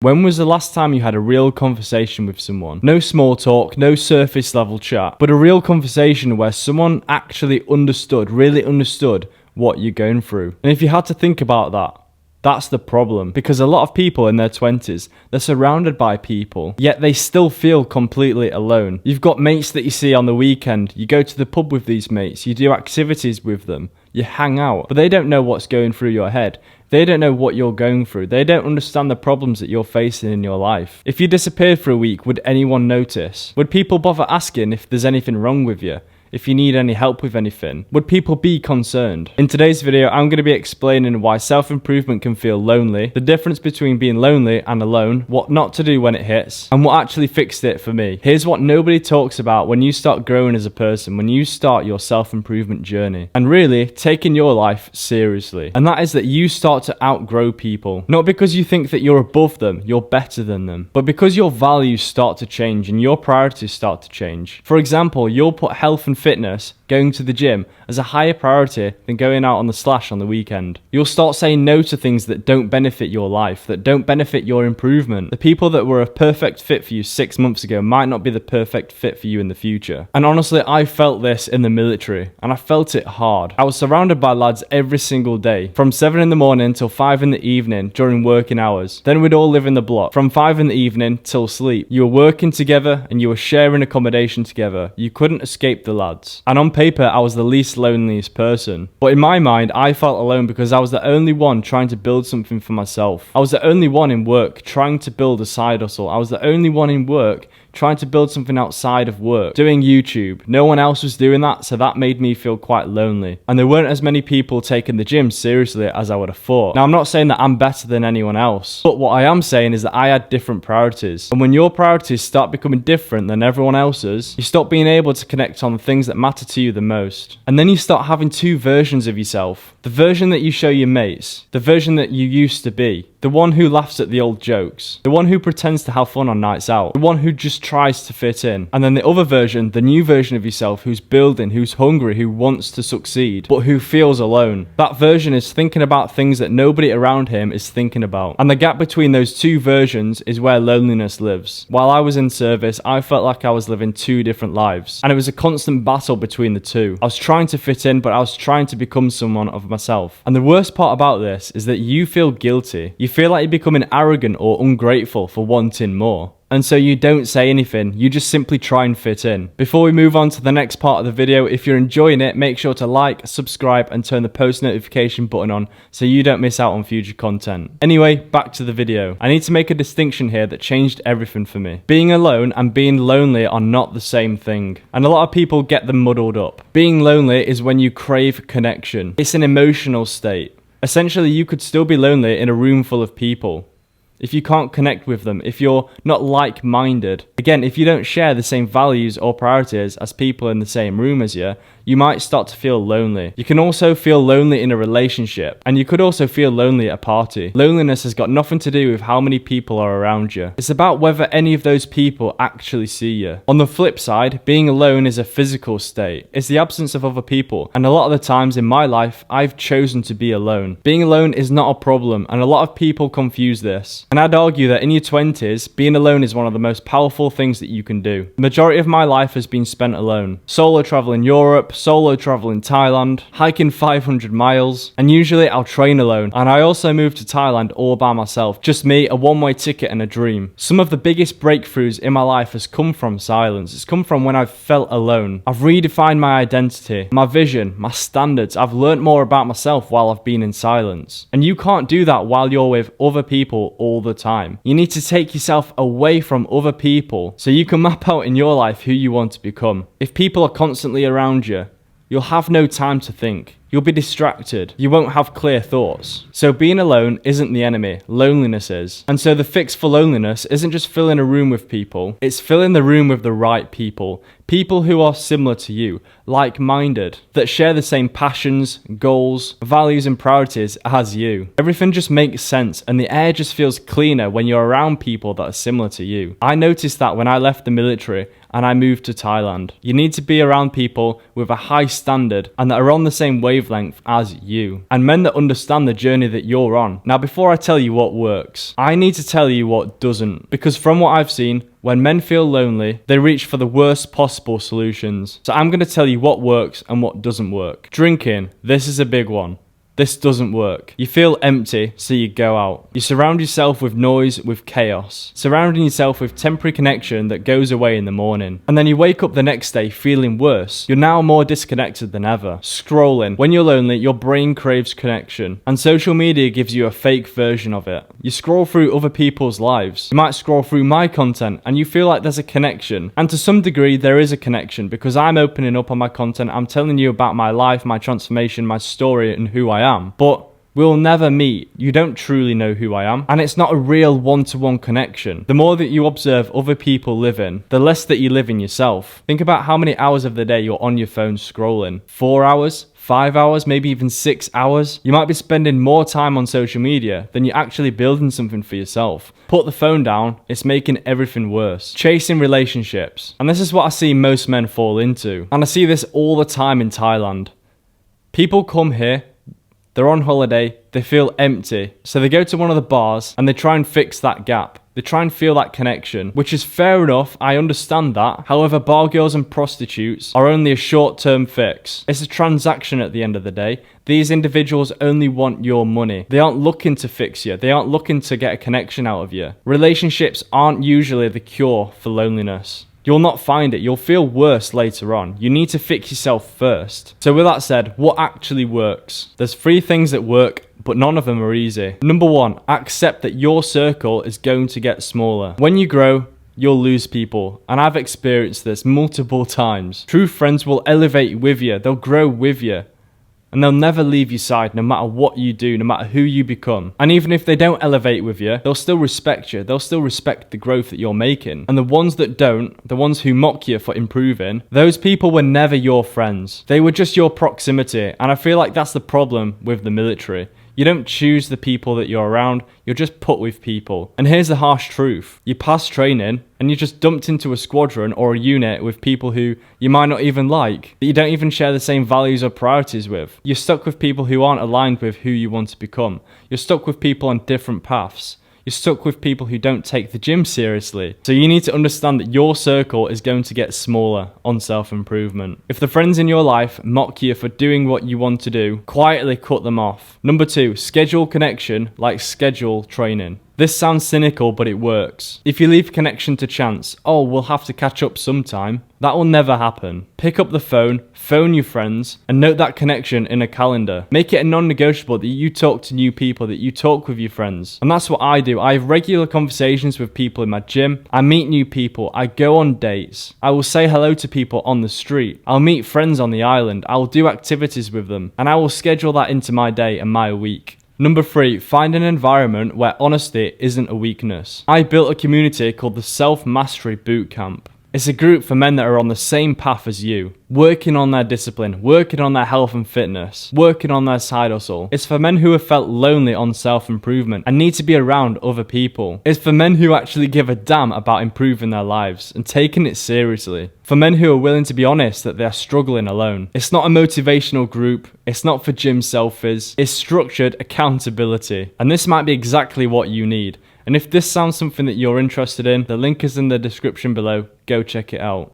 When was the last time you had a real conversation with someone? No small talk, no surface level chat, but a real conversation where someone actually really understood what you're going through. And if you had to think about that, that's the problem. Because a lot of people in their 20s, they're surrounded by people, yet they still feel completely alone. You've got mates that you see on the weekend, you go to the pub with these mates, you do activities with them, you hang out, but they don't know what's going through your head. They don't know what you're going through. They don't understand the problems that you're facing in your life. If you disappeared for a week, would anyone notice? Would people bother asking if there's anything wrong with you? If you need any help with anything? Would people be concerned? In today's video, I'm going to be explaining why self-improvement can feel lonely, the difference between being lonely and alone, what not to do when it hits, and what actually fixed it for me. Here's what nobody talks about when you start growing as a person, when you start your self-improvement journey, and really taking your life seriously. And that is that you start to outgrow people. Not because you think that you're above them, you're better than them, but because your values start to change and your priorities start to change. For example, you'll put health and fitness, going to the gym, as a higher priority than going out on the slash on the weekend. You'll start saying no to things that don't benefit your life, that don't benefit your improvement. The people that were a perfect fit for you 6 months ago might not be the perfect fit for you in the future. And honestly, I felt this in the military, and I felt it hard. I was surrounded by lads every single day, from 7 in the morning till 5 in the evening during working hours. Then we'd all live in the block, from 5 in the evening till sleep. You were working together and you were sharing accommodation together. You couldn't escape the lads. And on paper, I was the least loneliest person. But in my mind, I felt alone because I was the only one trying to build something for myself. I was the only one in work trying to build a side hustle. I was the only one in work trying to build something outside of work, doing YouTube. No one else was doing that, so that made me feel quite lonely. And there weren't as many people taking the gym seriously as I would have thought. Now, I'm not saying that I'm better than anyone else, but what I am saying is that I had different priorities. And when your priorities start becoming different than everyone else's, you stop being able to connect on the things that matter to you the most. And then you start having two versions of yourself. The version that you show your mates, the version that you used to be, the one who laughs at the old jokes, the one who pretends to have fun on nights out, the one who just tries to fit in. And then the other version, the new version of yourself who's building, who's hungry, who wants to succeed, but who feels alone. That version is thinking about things that nobody around him is thinking about. And the gap between those two versions is where loneliness lives. While I was in service, I felt like I was living two different lives. And it was a constant battle between the two. I was trying to fit in, but I was trying to become someone of myself. And the worst part about this is that you feel guilty. You feel like you're becoming arrogant or ungrateful for wanting more. And so you don't say anything, you just simply try and fit in. Before we move on to the next part of the video, if you're enjoying it, make sure to like, subscribe, and turn the post notification button on so you don't miss out on future content. Anyway, back to the video. I need to make a distinction here that changed everything for me. Being alone and being lonely are not the same thing, and a lot of people get them muddled up. Being lonely is when you crave connection. It's an emotional state. Essentially, you could still be lonely in a room full of people. If you can't connect with them, if you're not like-minded, again, if you don't share the same values or priorities as people in the same room as you might start to feel lonely. You can also feel lonely in a relationship, and you could also feel lonely at a party. Loneliness has got nothing to do with how many people are around you. It's about whether any of those people actually see you. On the flip side, being alone is a physical state. It's the absence of other people, and a lot of the times in my life, I've chosen to be alone. Being alone is not a problem, and a lot of people confuse this. And I'd argue that in your 20s, being alone is one of the most powerful things that you can do. The majority of my life has been spent alone. Solo travel in Europe, solo travel in Thailand, hiking 500 miles, and usually I'll train alone. And I also moved to Thailand all by myself. Just me, a one-way ticket and a dream. Some of the biggest breakthroughs in my life has come from silence. It's come from when I've felt alone. I've redefined my identity, my vision, my standards. I've learned more about myself while I've been in silence. And you can't do that while you're with other people all the time. You need to take yourself away from other people so you can map out in your life who you want to become. If people are constantly around you, you'll have no time to think. You'll be distracted. You won't have clear thoughts. So being alone isn't the enemy, loneliness is. And so the fix for loneliness isn't just filling a room with people, it's filling the room with the right people. People who are similar to you, like-minded, that share the same passions, goals, values and priorities as you. Everything just makes sense and the air just feels cleaner when you're around people that are similar to you. I noticed that when I left the military, and I moved to Thailand. You need to be around people with a high standard and that are on the same wavelength as you, and men that understand the journey that you're on. Now, before I tell you what works, I need to tell you what doesn't, because from what I've seen, when men feel lonely, they reach for the worst possible solutions. So I'm going to tell you what works and what doesn't work. Drinking, this is a big one. This doesn't work. You feel empty, so you go out. You surround yourself with noise, with chaos. Surrounding yourself with temporary connection that goes away in the morning. And then you wake up the next day feeling worse. You're now more disconnected than ever. Scrolling. When you're lonely, your brain craves connection. And social media gives you a fake version of it. You scroll through other people's lives. You might scroll through my content and you feel like there's a connection. And to some degree, there is a connection because I'm opening up on my content. I'm telling you about my life, my transformation, my story, and who I am. But we'll never meet. You don't truly know who I am. And it's not a real one-to-one connection. The more that you observe other people living, the less that you live in yourself. Think about how many hours of the day you're on your phone scrolling. 4 hours? 5 hours, maybe even 6 hours. You might be spending more time on social media than you're actually building something for yourself. Put the phone down, it's making everything worse. Chasing relationships. And this is what I see most men fall into. And I see this all the time in Thailand. People come here, they're on holiday, they feel empty. So they go to one of the bars and they try and fix that gap. They try and feel that connection, which is fair enough, I understand that. However, bar girls and prostitutes are only a short-term fix. It's a transaction at the end of the day. These individuals only want your money. They aren't looking to fix you. They aren't looking to get a connection out of you. Relationships aren't usually the cure for loneliness. You'll not find it. You'll feel worse later on. You need to fix yourself first. So with that said, what actually works? There's 3 things that work, but none of them are easy. Number 1, accept that your circle is going to get smaller. When you grow, you'll lose people. And I've experienced this multiple times. True friends will elevate with you. They'll grow with you. And they'll never leave your side no matter what you do, no matter who you become. And even if they don't elevate with you, they'll still respect you. They'll still respect the growth that you're making. And the ones that don't, the ones who mock you for improving, those people were never your friends. They were just your proximity. And I feel like that's the problem with the military. You don't choose the people that you're around, you're just put with people. And here's the harsh truth. You pass training and you're just dumped into a squadron or a unit with people who you might not even like, that you don't even share the same values or priorities with. You're stuck with people who aren't aligned with who you want to become. You're stuck with people on different paths. You're stuck with people who don't take the gym seriously. So you need to understand that your circle is going to get smaller on self-improvement. If the friends in your life mock you for doing what you want to do, quietly cut them off. Number 2, schedule connection like schedule training. This sounds cynical, but it works. If you leave connection to chance, oh, we'll have to catch up sometime, that will never happen. Pick up the phone, phone your friends, and note that connection in a calendar. Make it a non-negotiable that you talk to new people, that you talk with your friends. And that's what I do. I have regular conversations with people in my gym. I meet new people. I go on dates. I will say hello to people on the street. I'll meet friends on the island. I'll do activities with them. And I will schedule that into my day and my week. Number 3, find an environment where honesty isn't a weakness. I built a community called the Self-Mastery Bootcamp. It's a group for men that are on the same path as you, working on their discipline, working on their health and fitness, working on their side hustle. It's for men who have felt lonely on self-improvement and need to be around other people. It's for men who actually give a damn about improving their lives and taking it seriously. For men who are willing to be honest that they're struggling alone. It's not a motivational group. It's not for gym selfies. It's structured accountability. And this might be exactly what you need. And if this sounds something that you're interested in, the link is in the description below. Go check it out.